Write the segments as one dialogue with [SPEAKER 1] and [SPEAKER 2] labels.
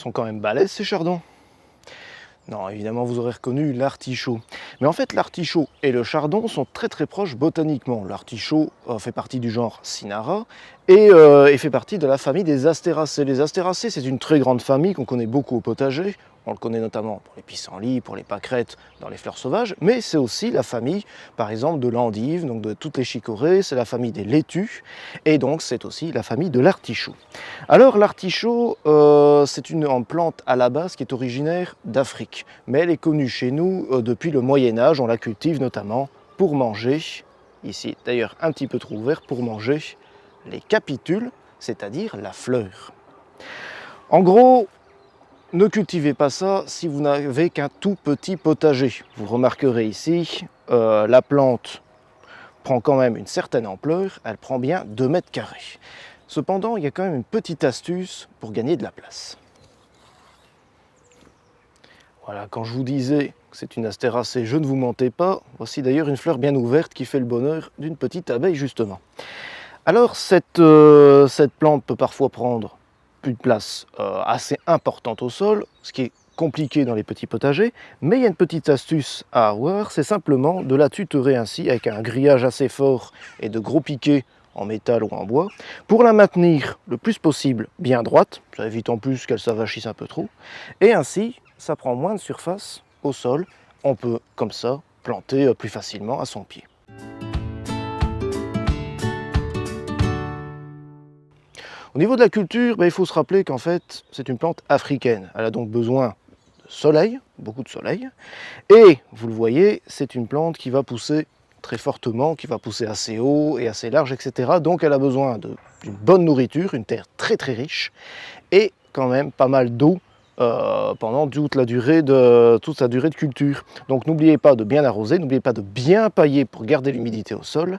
[SPEAKER 1] sont quand même balèzes ces chardons. Non, évidemment, vous aurez reconnu l'artichaut. Mais en fait, l'artichaut et le chardon sont très proches botaniquement. L'artichaut fait partie du genre Cinara et fait partie de la famille des astéracées. Les astéracées, c'est une très grande famille qu'on connaît beaucoup au potager. On le connaît notamment pour les pissenlits, pour les pâquerettes, dans les fleurs sauvages, mais c'est aussi la famille, par exemple, de l'endive, donc de toutes les chicorées, c'est la famille des laitues, et donc c'est aussi la famille de l'artichaut. Alors l'artichaut, c'est une plante à la base qui est originaire d'Afrique, mais elle est connue chez nous depuis le Moyen-Âge, on la cultive notamment pour manger, ici d'ailleurs un petit peu trop ouvert, pour manger les capitules, c'est-à-dire la fleur. En gros, ne cultivez pas ça si vous n'avez qu'un tout petit potager. Vous remarquerez ici, la plante prend quand même une certaine ampleur, elle prend bien 2 mètres carrés. Cependant, il y a quand même une petite astuce pour gagner de la place. Voilà, quand je vous disais que c'est une astéracée, je ne vous mentais pas. Voici d'ailleurs une fleur bien ouverte qui fait le bonheur d'une petite abeille justement. Alors cette plante peut parfois prendre une place assez importante au sol, ce qui est compliqué dans les petits potagers, mais il y a une petite astuce à avoir, c'est simplement de la tutorer ainsi avec un grillage assez fort et de gros piquets en métal ou en bois, pour la maintenir le plus possible bien droite, ça évite en plus qu'elle s'avachisse un peu trop, et ainsi ça prend moins de surface au sol, on peut comme ça planter plus facilement à son pied. Au niveau de la culture, il faut se rappeler qu'en fait, c'est une plante africaine. Elle a donc besoin de soleil, beaucoup de soleil. Et, vous le voyez, c'est une plante qui va pousser très fortement, qui va pousser assez haut et assez large, etc. Donc elle a besoin d'une bonne nourriture, une terre très riche, et quand même pas mal d'eau pendant toute sa durée de culture. Donc n'oubliez pas de bien arroser, n'oubliez pas de bien pailler pour garder l'humidité au sol,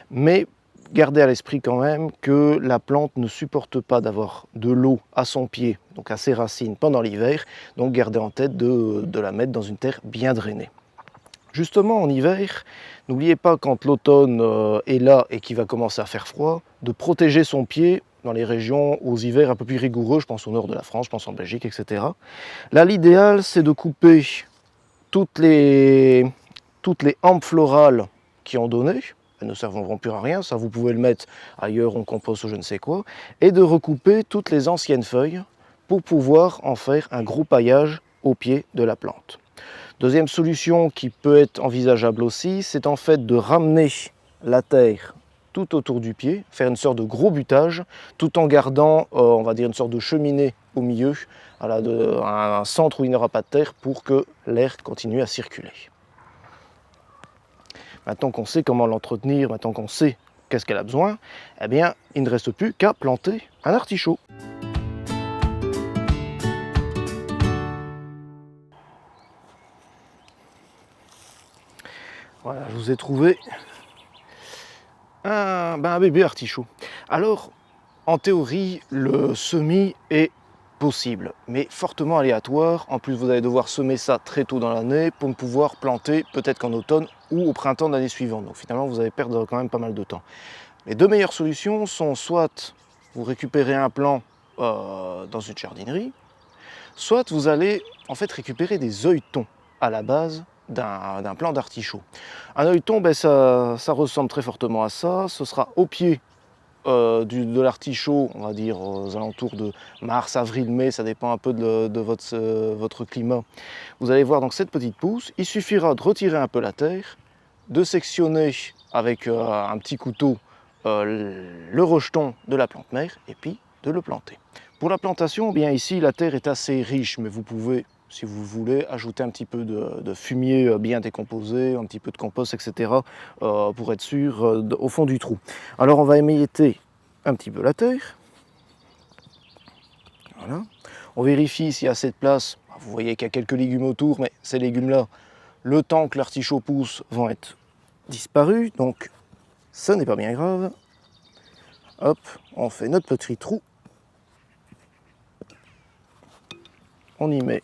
[SPEAKER 1] mais gardez à l'esprit quand même que la plante ne supporte pas d'avoir de l'eau à son pied, donc à ses racines pendant l'hiver, donc gardez en tête de la mettre dans une terre bien drainée. Justement en hiver, n'oubliez pas quand l'automne est là et qu'il va commencer à faire froid, de protéger son pied dans les régions aux hivers un peu plus rigoureux, je pense au nord de la France, je pense en Belgique, etc. Là l'idéal c'est de couper toutes les hampes florales qui ont donné, elles ne serviront plus à rien, ça vous pouvez le mettre ailleurs en compost ou je ne sais quoi, et de recouper toutes les anciennes feuilles pour pouvoir en faire un gros paillage au pied de la plante. Deuxième solution qui peut être envisageable aussi, c'est en fait de ramener la terre tout autour du pied, faire une sorte de gros butage, tout en gardant, on va dire, une sorte de cheminée au milieu, voilà, un centre où il n'y aura pas de terre pour que l'air continue à circuler. Maintenant qu'on sait comment l'entretenir, maintenant qu'on sait qu'est-ce qu'elle a besoin, eh bien, il ne reste plus qu'à planter un artichaut. Voilà, je vous ai trouvé un bébé artichaut. Alors, en théorie, le semis est possible, mais fortement aléatoire. En plus, vous allez devoir semer ça très tôt dans l'année pour pouvoir planter peut-être qu'en automne ou au printemps de l'année suivante. Donc finalement, vous allez perdre quand même pas mal de temps. Les deux meilleures solutions sont soit vous récupérez un plant dans une jardinerie, soit vous allez en fait récupérer des œilletons à la base d'un plant d'artichaut. Un œilleton, ça ressemble très fortement à ça. Ce sera au pied de l'artichaut, on va dire aux alentours de mars, avril, mai, ça dépend un peu de votre climat. Vous allez voir donc cette petite pousse, il suffira de retirer un peu la terre, de sectionner avec un petit couteau le rejeton de la plante mère et puis de le planter. Pour la plantation, bien ici la terre est assez riche, mais vous pouvez, si vous voulez, ajouter un petit peu de fumier bien décomposé, un petit peu de compost, etc. Pour être sûr au fond du trou. Alors on va émietter un petit peu la terre. Voilà. On vérifie s'il y a assez de place. Vous voyez qu'il y a quelques légumes autour, mais ces légumes-là, le temps que l'artichaut pousse, vont être disparus. Donc ce n'est pas bien grave. Hop, on fait notre petit trou. On y met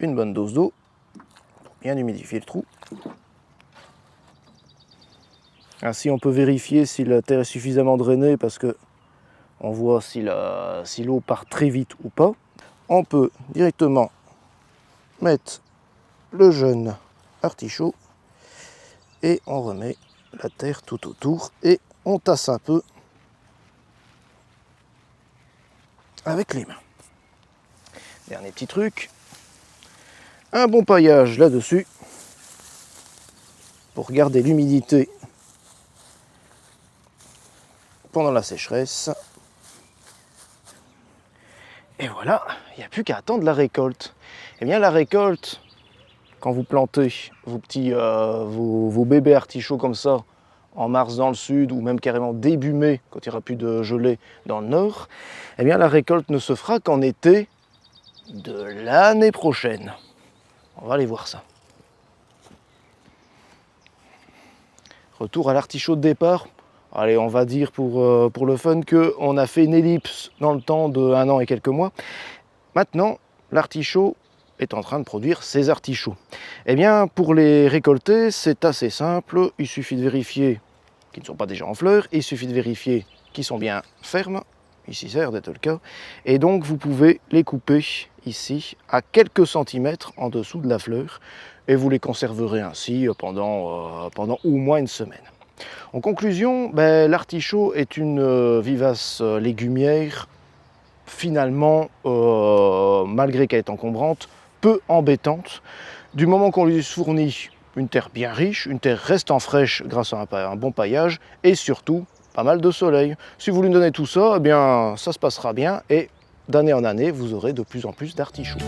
[SPEAKER 1] une bonne dose d'eau pour bien humidifier le trou. Ainsi on peut vérifier si la terre est suffisamment drainée parce que on voit si l'eau part très vite ou pas. on peut directement mettre le jeune artichaut et on remet la terre tout autour et on tasse un peu avec les mains. Dernier petit truc, un bon paillage là-dessus pour garder l'humidité pendant la sécheresse. Et voilà, il n'y a plus qu'à attendre la récolte. Et bien la récolte, quand vous plantez vos bébés artichauts comme ça, en mars dans le sud, ou même carrément début mai, quand il n'y aura plus de gelée dans le nord, eh bien la récolte ne se fera qu'en été de l'année prochaine. On va aller voir ça. Retour à l'artichaut de départ. Allez, on va dire pour le fun qu'on a fait une ellipse dans le temps de 1 an et quelques mois. Maintenant, l'artichaut est en train de produire ses artichauts. Eh bien, pour les récolter, c'est assez simple. Il suffit de vérifier qu'ils ne sont pas déjà en fleurs. Il suffit de vérifier qu'ils sont bien fermes. Ici, ça a l'air d'être le cas. Et donc, vous pouvez les couper ici, à quelques centimètres en dessous de la fleur. Et vous les conserverez ainsi pendant au moins une semaine. En conclusion, l'artichaut est une vivace légumière, finalement, malgré qu'elle est encombrante, peu embêtante. Du moment qu'on lui fournit une terre bien riche, une terre restant fraîche grâce à un bon paillage, et surtout, pas mal de soleil. Si vous lui donnez tout ça, eh bien, ça se passera bien, et d'année en année, vous aurez de plus en plus d'artichauts.